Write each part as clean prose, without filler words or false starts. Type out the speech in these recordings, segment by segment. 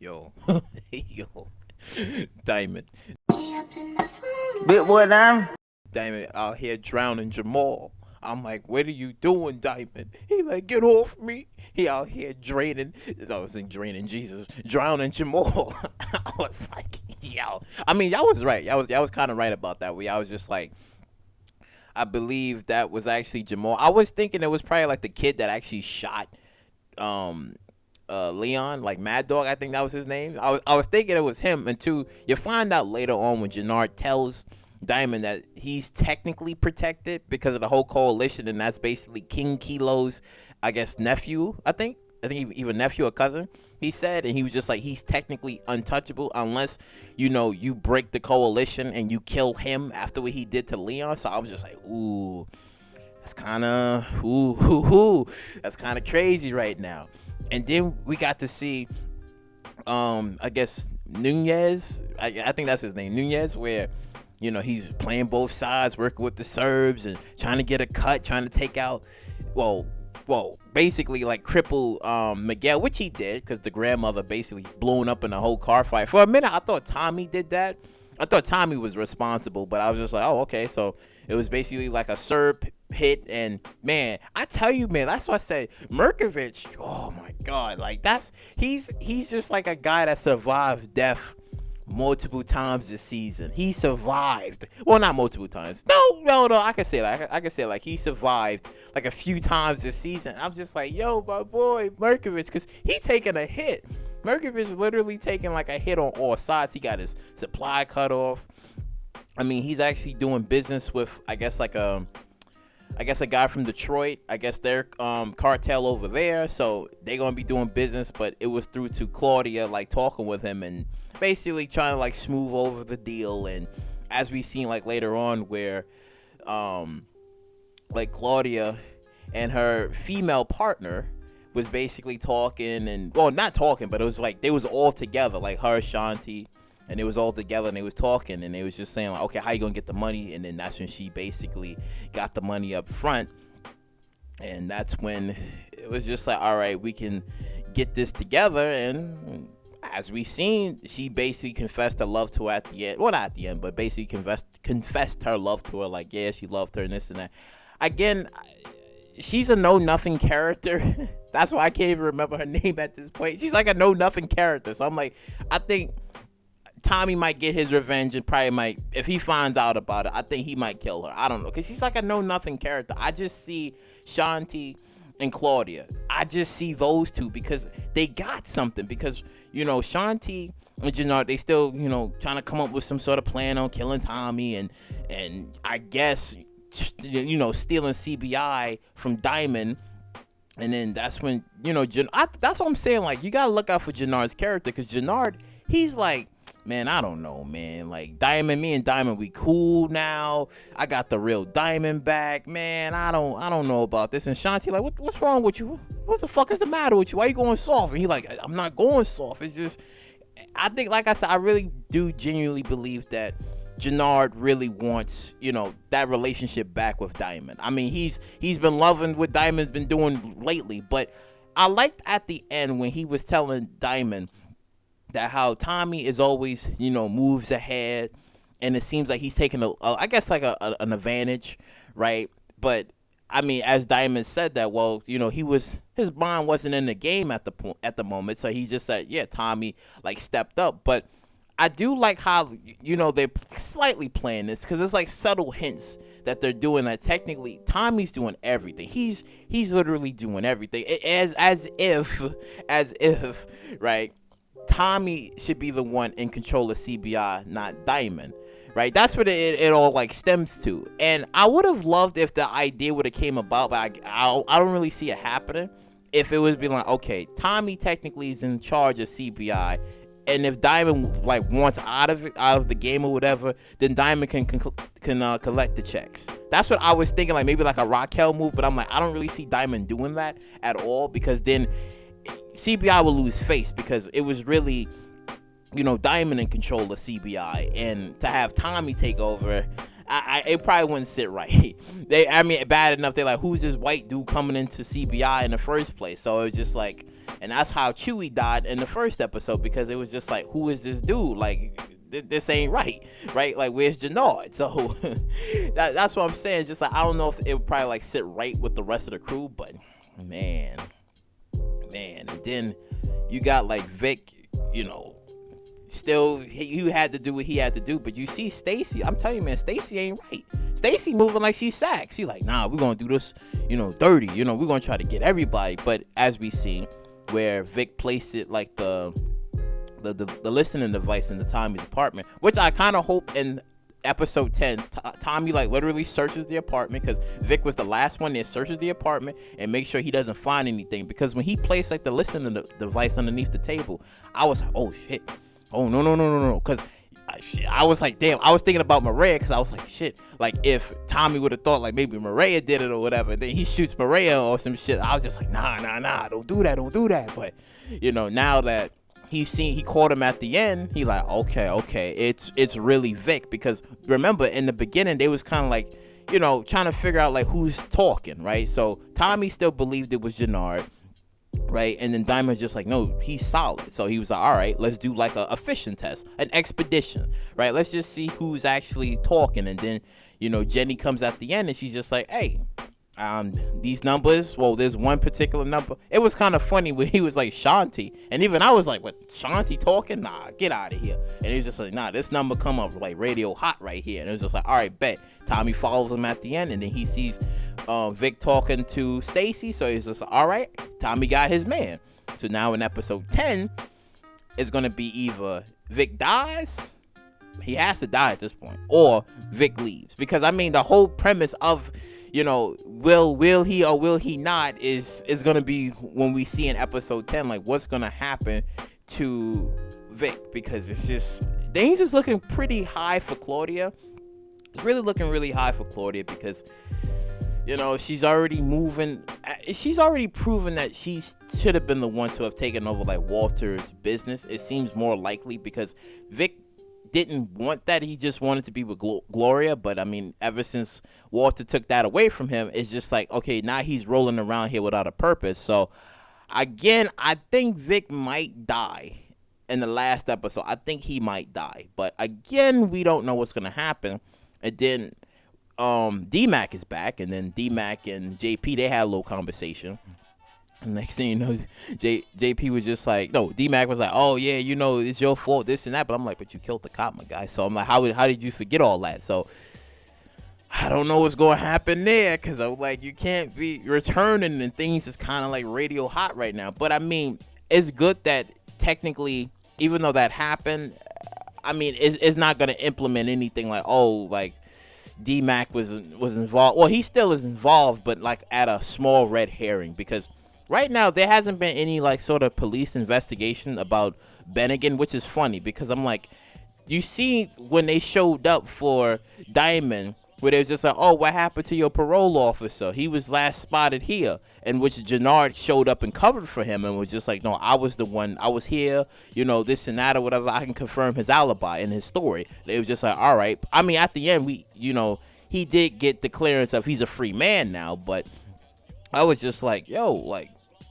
Yo, yo, Diamond. Big boy down. Diamond out here drowning Jamal. I'm like, what are you doing, Diamond? He like, get off me. He out here draining. I was saying draining Jesus, drowning Jamal. I was like, yo. I mean, y'all was right. Y'all was kind of right about that. I was just like, I believe that was actually Jamal. I was thinking it was probably like the kid that actually shot Leon, like Mad Dog, I think that was his name. I was thinking it was him, and two, you find out later on when Jenard tells Diamond that he's technically protected because of the whole coalition, and that's basically King Kilo's, I guess, nephew. I think even nephew or cousin. He said, and he was just like, he's technically untouchable unless you break the coalition and you kill him after what he did to Leon. So I was just like, ooh, that's kind of that's kind of crazy right now. And then we got to see, I guess Nunez. I think that's his name, Nunez, where he's playing both sides, working with the Serbs and trying to get a cut, trying to take out, basically like cripple Miguel, which he did because the grandmother basically blown up in a whole car fight. For a minute, I thought Tommy did that. I thought Tommy was responsible, but I was just like, oh, okay. So it was basically like a Serb hit, and man, I tell you, man, that's what I said. Merkovich, oh my God, like he's just like a guy that survived death multiple times this season. He survived. Well, not multiple times. No. I can say like he survived like a few times this season. I'm just like, yo, my boy Merkovich, because he taking a hit. Merkovich literally taking like a hit on all sides. He got his supply cut off. I mean, he's actually doing business with, I guess a guy from Detroit. I guess they're Cartel over there, so they're gonna be doing business. But it was through to Claudia, like talking with him and basically trying to like smooth over the deal. And as we seen like later on, where like Claudia and her female partner was basically talking, and not talking, but it was like they was all together, like her, Shanti, and it was all together, and they was talking, and they was just saying like, okay, how you gonna get the money? And then that's when she basically got the money up front, and that's when it was just like, all right, we can get this together. And as we seen, she basically confessed her love to her at the end. Well, not at the end, but basically confessed her love to her, like, yeah, she loved her and this and that. Again, she's a know-nothing character. That's why I can't even remember her name at this point. She's like a know-nothing character. So I'm like, I think Tommy might get his revenge and probably might, if he finds out about it, I think he might kill her. I don't know, because she's like a know-nothing character. I just see Shanti and Claudia. I just see those two because they got something. Because, Shanti and Jenard, they still, trying to come up with some sort of plan on killing Tommy and I guess, stealing CBI from Diamond. And then that's when, that's what I'm saying. Like, you got to look out for Jenard's character, because Jenard, he's like, man, I don't know, man. Like, me and Diamond, we cool now. I got the real Diamond back, man. I don't know about this. And Shanti, like, what's wrong with you? What the fuck is the matter with you? Why you going soft? And he like, I'm not going soft. It's just, I think, like I said, I really do genuinely believe that Jenard really wants, that relationship back with Diamond. I mean, he's been loving what Diamond's been doing lately, but I liked at the end when he was telling Diamond that how Tommy is always, moves ahead, and it seems like he's taking I guess like an advantage, right? But I mean, as Diamond said that, his mind wasn't in the game at the moment, so he just said, yeah, Tommy like stepped up. But I do like how, they're slightly playing this, because it's like subtle hints that they're doing that technically Tommy's doing everything. He's literally doing everything, as if, right? Tommy should be the one in control of CBI, not Diamond, right? That's what it all like stems to. And I would have loved if the idea would have came about, but I don't really see it happening. If it would be like, okay, Tommy technically is in charge of CBI, and if Diamond like wants out of the game or whatever, then Diamond can collect the checks. That's what I was thinking, like maybe like a Raquel move. But I'm like, I don't really see Diamond doing that at all, because then CBI will lose face, because it was really, Diamond in control of CBI, and to have Tommy take over, it probably wouldn't sit right. Bad enough. They're like, who's this white dude coming into CBI in the first place? So it was just like, and that's how Chewie died in the first episode, because it was just like, who is this dude? Like, this ain't right? Like, where's Jenard? So that's what I'm saying. Just like, I don't know if it would probably like sit right with the rest of the crew, but man, and then you got like Vic, still he had to do what he had to do, but you see Stacy, I'm telling you, man, Stacy ain't right. Stacy moving like she's Sax. She like, nah, we're gonna do this, dirty, we're gonna try to get everybody. But as we see, where Vic placed it like the listening device in the Tommy's apartment, which I kind of hope in episode 10 Tommy like literally searches the apartment, because Vic was the last one that searches the apartment and make sure he doesn't find anything, because when he placed like the listening device underneath the table, I was like, oh shit, oh no, because I was like, damn, I was thinking about Mireya, because I was like, shit, like if Tommy would have thought like maybe Mireya did it or whatever, then he shoots Mireya or some shit. I was just like, nah, don't do that. But now that he caught him at the end, he like, okay, it's really Vic, because remember in the beginning they was kind of like, trying to figure out like who's talking, right? So Tommy still believed it was Jenard, right? And then Diamond's just like, no, he's solid. So he was like, all right, let's do like a fishing test, an expedition, right? Let's just see who's actually talking. And then Jenny comes at the end and she's just like, hey, these numbers, well, there's one particular number. It was kind of funny when he was like Shanti, and even I was like, what, Shanti talking? Nah, get out of here. And he was just like, nah, this number come up like radio hot right here. And it was just like, all right, bet. Tommy follows him at the end, and then he sees Vic talking to Stacy, so he's just like, all right, Tommy got his man. So now in episode 10, it's gonna be either Vic dies, he has to die at this point, or Vic leaves, because the whole premise of will he or will he not is gonna be when we see in episode 10 like what's gonna happen to Vic, because it's just things is looking pretty high for Claudia. It's really looking really high for Claudia, because she's already proven that she should have been the one to have taken over like Walter's business. It seems more likely, because Vic didn't want that. He just wanted to be with Gloria. But ever since Walter took that away from him, it's just like, okay, now he's rolling around here without a purpose. So again, I think Vic might die in the last episode. I think he might die, but again, we don't know what's gonna happen. And then D-Mac is back, and then D-Mac and JP, they had a little conversation. And next thing you know, JP was just like, no, D-Mac was like, oh yeah, it's your fault, this and that. But I'm like, but you killed the cop, my guy. So I'm like, how did you forget all that? So I don't know what's going to happen there, because I'm like, you can't be returning, and things is kind of like radio hot right now. But it's good that technically, even though that happened, it's not going to implement anything like, oh, like D-Mac was involved. Well, he still is involved, but like at a small red herring, because right now there hasn't been any like sort of police investigation about Bennigan, which is funny, because I'm like, you see when they showed up for Diamond, where they was just like, oh, what happened to your parole officer? He was last spotted here. And which Jenard showed up and covered for him and was just like, no, I was the one. I was here, this and that or whatever. I can confirm his alibi and his story. They was just like, all right. At the end, he did get the clearance of he's a free man now. But I was just like, yo, like,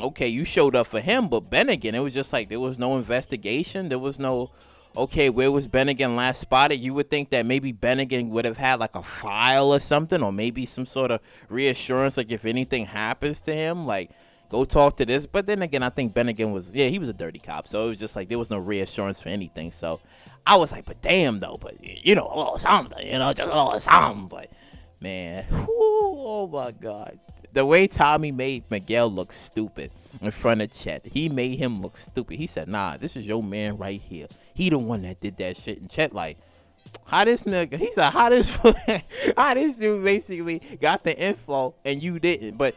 okay, you showed up for him. But Bennigan, it was just like there was no investigation. There was no... Okay, where was Bennigan last spotted? You would think that maybe Bennigan would have had like a file or something, or maybe some sort of reassurance, like if anything happens to him, like go talk to this. But then again, I think Bennigan was, he was a dirty cop, so it was just like there was no reassurance for anything. So I was like, but damn though, but a little something, just a little something. But man, oh my God. The way Tommy made Miguel look stupid in front of Chet, he made him look stupid. He said, nah, this is your man right here. He the one that did that shit. And Chet like, how this nigga, he said, how this dude basically got the info and you didn't. But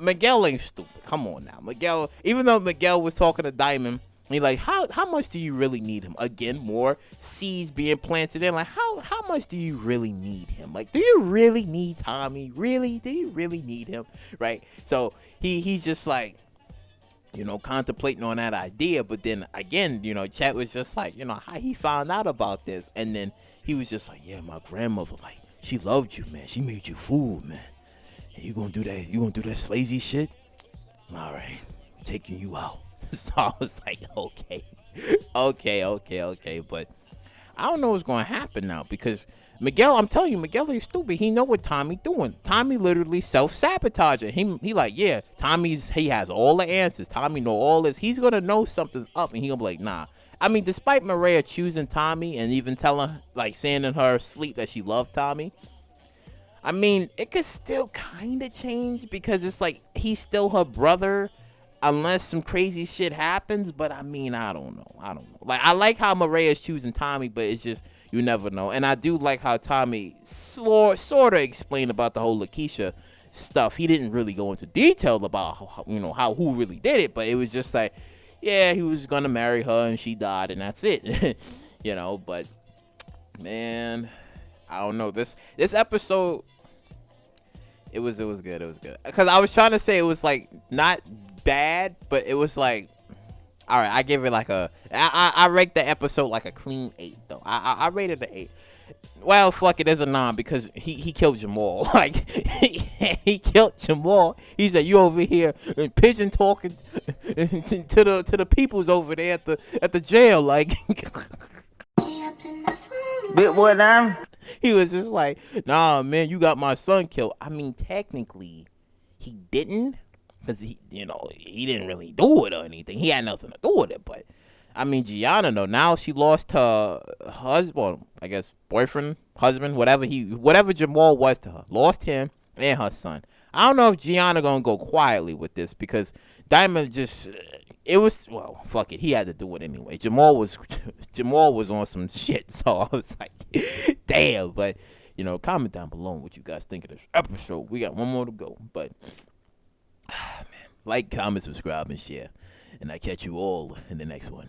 Miguel ain't stupid. Come on now. Miguel, even though Miguel was talking to Diamond, he like, how much do you really need him? Again, more seeds being planted in. Like, how much do you really need him? Like, do you really need Tommy? Really? Do you really need him? Right? So he's just like, contemplating on that idea. But then again, Chet was just like, how he found out about this. And then he was just like, yeah, my grandmother, like, she loved you, man. She made you food, man. And you gonna do that? You gonna do that slazy shit? All right, I'm taking you out. So I was like, okay. But I don't know what's gonna happen now because Miguel, I'm telling you, Miguel is stupid. He know what Tommy doing. Tommy literally self-sabotaging. He like, yeah, he has all the answers. Tommy know all this. He's gonna know something's up, and he gonna be like, nah. I mean, despite Mireya choosing Tommy and even telling, like, saying in her sleep that she loved Tommy, I mean, it could still kind of change because it's like he's still her brother unless some crazy shit happens. But I mean, I don't know. Like, I like how Mireya's choosing Tommy, but it's just, you never know. And I do like how Tommy sort of explained about the whole Lakeisha stuff. He didn't really go into detail about how who really did it, but it was just like, yeah, he was gonna marry her and she died and that's it. But man, I don't know. This episode, it was good. Cause I was trying to say it was like not bad, but it was like, all right, I give it like I rate the episode like a clean 8 though. I rated it an 8. Well, fuck it, there's a 9 because he killed Jamal. Like he killed Jamal. He said, you over here pigeon talking to the peoples over there at the jail. Like Bit boy down. he was just like, nah, man, you got my son killed. I mean, technically, he didn't. Because he didn't really do it or anything. He had nothing to do with it. But, I mean, Gianna, though, now she lost her husband, I guess, boyfriend, husband, whatever Jamal was to her. Lost him and her son. I don't know if Gianna going to go quietly with this because Diamond just, well, fuck it. He had to do it anyway. Jamal was on some shit. So I was like, damn. But, comment down below what you guys think of this episode. We got one more to go. But, man, like, comment, subscribe, and share. And I catch you all in the next one.